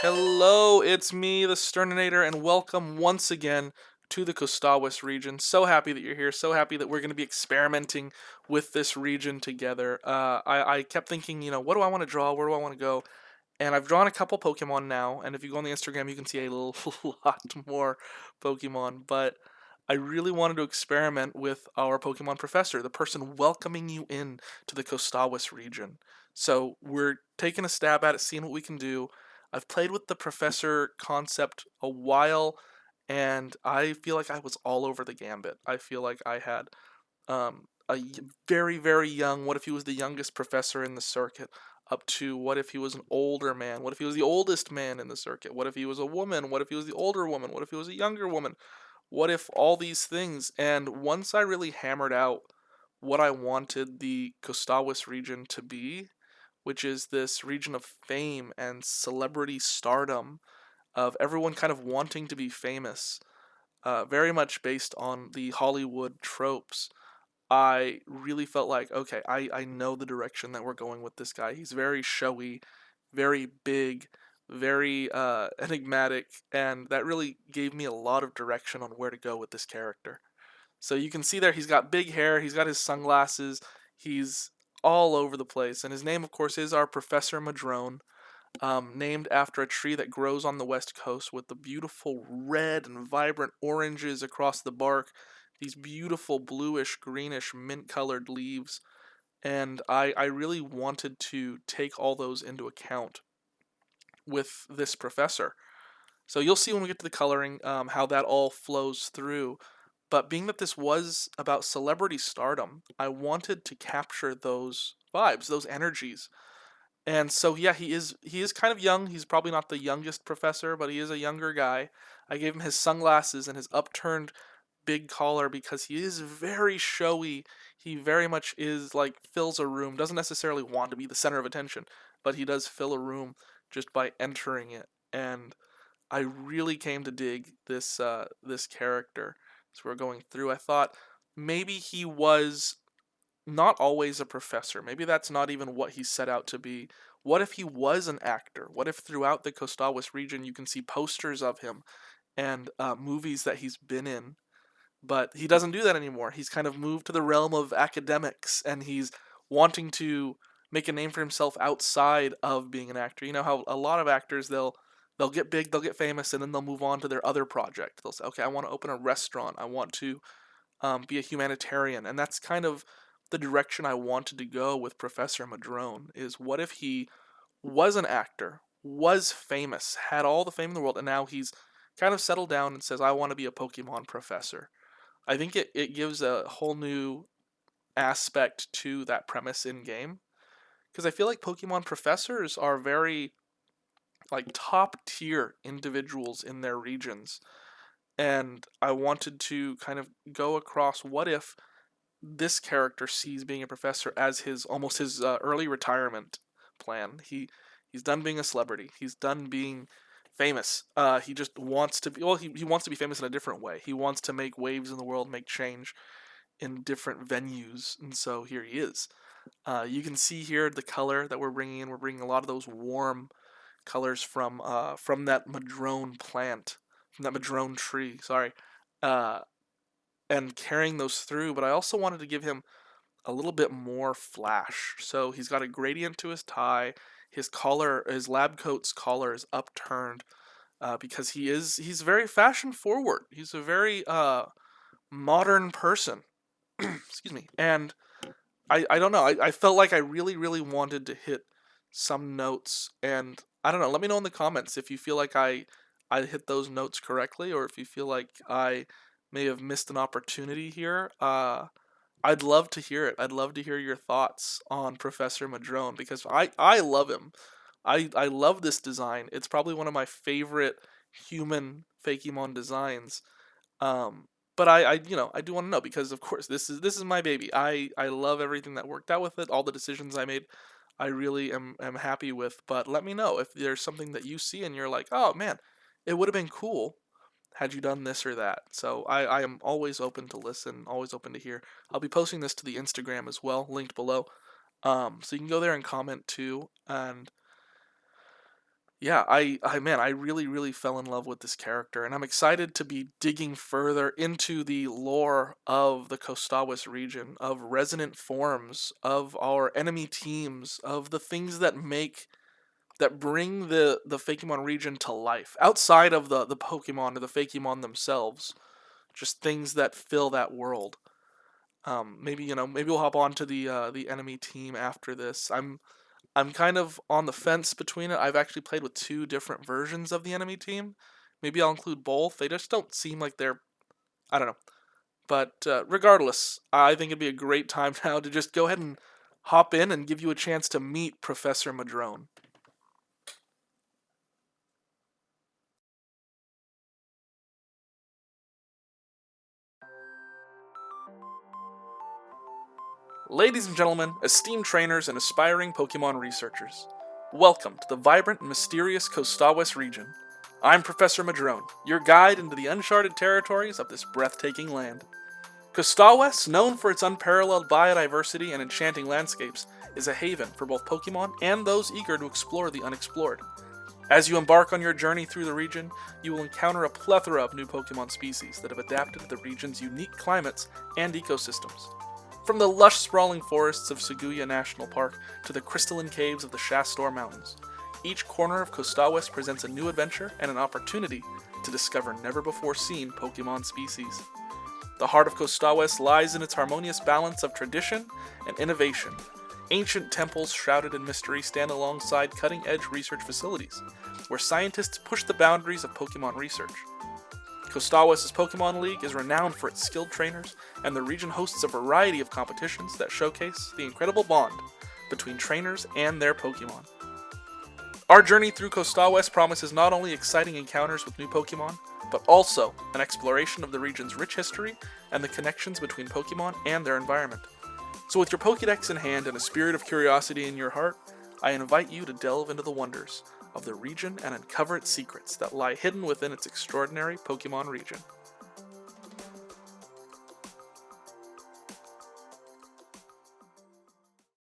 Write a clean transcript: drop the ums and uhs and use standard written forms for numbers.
Hello, it's me, the Sterninator, and welcome once again to the Kostawes region. So happy that you're here. So happy that we're going to be experimenting with this region together. I kept thinking, what do I want to draw? Where do I want to go? And I've drawn a couple Pokemon now. And if you go on the Instagram, you can see a lot more Pokemon. But I really wanted to experiment with our Pokemon professor, the person welcoming you in to the Kostawes region. So we're taking a stab at it, seeing what we can do. I've played with the professor concept a while, and I feel like I was all over the gambit. I feel like I had very, very young, what if he was the youngest professor in the circuit, up to what if he was an older man? What if he was the oldest man in the circuit? What if he was a woman? What if he was the older woman? What if he was a younger woman? What if all these things? And once I really hammered out what I wanted the Kostawes region to be, which is this region of fame and celebrity stardom, of everyone kind of wanting to be famous, very much based on the Hollywood tropes. I really felt like, okay, I know the direction that we're going with this guy. He's very showy, very big, very enigmatic, and that really gave me a lot of direction on where to go with this character. So you can see there he's got big hair, he's got his sunglasses, he's all over the place. And his name, of course, is our Professor Madron, named after a tree that grows on the west coast with the beautiful red and vibrant oranges across the bark, these beautiful bluish, greenish, mint colored leaves. And I really wanted to take all those into account with this professor. So you'll see when we get to the coloring how that all flows through. But being that this was about celebrity stardom, I wanted to capture those vibes, those energies. And so yeah, he is kind of young. He's probably not the youngest professor, but he is a younger guy. I gave him his sunglasses and his upturned big collar because he is very showy. He very much is like fills a room. Doesn't necessarily want to be the center of attention, but he does fill a room just by entering it. And I really came to dig this character as we're going through. I thought maybe he was not always a professor. Maybe that's not even what he set out to be. What if he was an actor? What if throughout the Kostawes region you can see posters of him and movies that he's been in? But he doesn't do that anymore. He's kind of moved to the realm of academics, and he's wanting to make a name for himself outside of being an actor. You know how a lot of actors they'll get big, they'll get famous, and then they'll move on to their other project. They'll say, okay, I want to open a restaurant. I want to be a humanitarian, and that's kind of the direction I wanted to go with Professor Madrone. Is what if he was an actor, was famous, had all the fame in the world, and now he's kind of settled down and says, I want to be a Pokemon professor. I think it gives a whole new aspect to that premise in game. Because I feel like Pokemon professors are very like top tier individuals in their regions. And I wanted to kind of go across what if this character sees being a professor as his almost his early retirement plan. He's done being a celebrity. He's done being famous. He just wants to be he wants to be famous in a different way. He wants to make waves in the world, make change in different venues, and so here he is. You can see here the color that we're bringing in. We're bringing a lot of those warm colors from that madrone plant, from that madrone tree. Sorry, uh, and carrying those through. But I also wanted to give him a little bit more flash. So he's got a gradient to his tie. His collar, his lab coat's collar is upturned because he's very fashion forward. He's a very modern person. Excuse me. And I don't know. I felt like I really, really wanted to hit some notes. And I don't know. Let me know in the comments if you feel like I hit those notes correctly, or if you feel like I may have missed an opportunity here. I'd love to hear it. I'd love to hear your thoughts on Professor Madrone because I love him. I love this design. It's probably one of my favorite human Fakemon designs. But I do want to know because of course this is my baby. I love everything that worked out with it, all the decisions I made. I really am happy with. But let me know if there's something that you see and you're like, oh man, it would have been cool had you done this or that. So I am always open to listen, always open to hear. I'll be posting this to the Instagram as well, linked below. So you can go there and comment too. And Yeah, I really, really fell in love with this character, and I'm excited to be digging further into the lore of the Kostawes region, of resonant forms, of our enemy teams, of the things that bring the Fakemon region to life, outside of the Pokemon or the Fakemon themselves, just things that fill that world. Maybe maybe we'll hop on to the enemy team after this. I'm kind of on the fence between it. I've actually played with two different versions of the enemy team. Maybe I'll include both. They just don't seem like they're, I don't know. But regardless, I think it'd be a great time now to just go ahead and hop in and give you a chance to meet Professor Madron. Ladies and gentlemen, esteemed trainers and aspiring Pokemon researchers, welcome to the vibrant and mysterious Kostawes region. I'm Professor Madron, your guide into the uncharted territories of this breathtaking land. Kostawes, known for its unparalleled biodiversity and enchanting landscapes, is a haven for both Pokemon and those eager to explore the unexplored. As you embark on your journey through the region, you will encounter a plethora of new Pokemon species that have adapted to the region's unique climates and ecosystems. From the lush, sprawling forests of Seguya National Park to the crystalline caves of the Shastor Mountains, each corner of Kostawes presents a new adventure and an opportunity to discover never-before-seen Pokemon species. The heart of Kostawes lies in its harmonious balance of tradition and innovation. Ancient temples shrouded in mystery stand alongside cutting-edge research facilities, where scientists push the boundaries of Pokemon research. Kostawes' Pokemon League is renowned for its skilled trainers, and the region hosts a variety of competitions that showcase the incredible bond between trainers and their Pokemon. Our journey through Kostawes promises not only exciting encounters with new Pokemon, but also an exploration of the region's rich history and the connections between Pokemon and their environment. So with your Pokédex in hand and a spirit of curiosity in your heart, I invite you to delve into the wonders of the region and uncover its secrets that lie hidden within its extraordinary Pokemon region.